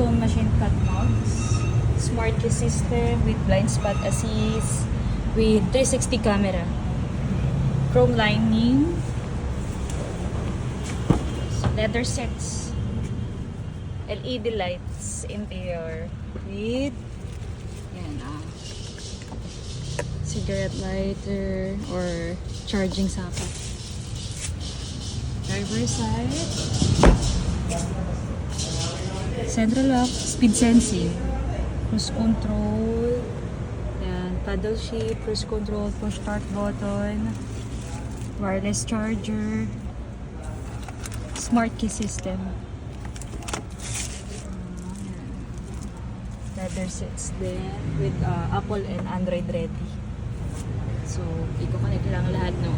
two-tone machine cut mounts, smart key system with blind spot assist, with 360 camera, chrome lining, leather sets, LED lights interior with cigarette lighter or charging socket. Driver side, central lock, speed sensing, cruise control, yan, paddle shift, cruise control, push start button, wireless charger, smart key system, leather sets din with Apple and Android ready. So, i-connect lang lahat ng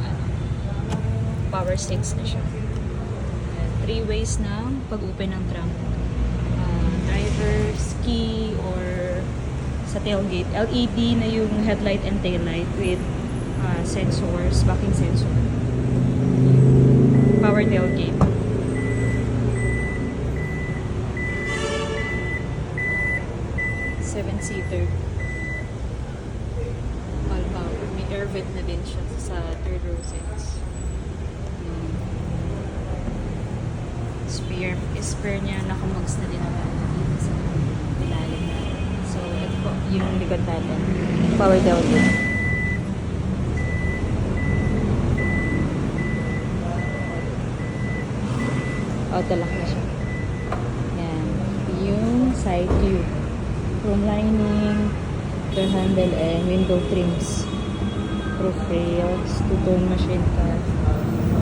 power sticks na siya. 3 ways ng pag-open ng trunk. Driver's key or sa tailgate. LED na yung headlight and taillight with sensors, backing sensor. Power tailgate. Seven-seater. All power. May air vent na din siya sa third row seats. Spare niya, nakamugs na din naman dito sa ilalim natin. So, ito po yung likod natin. Power tailgate. Auto-lock na siya. Yan. Yung side view. Chrome lining, door handle, and window trims. Roof rails, two-tone machine cut,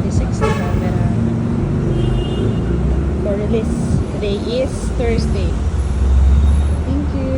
360 camera. For release. Today is Thursday. Thank you.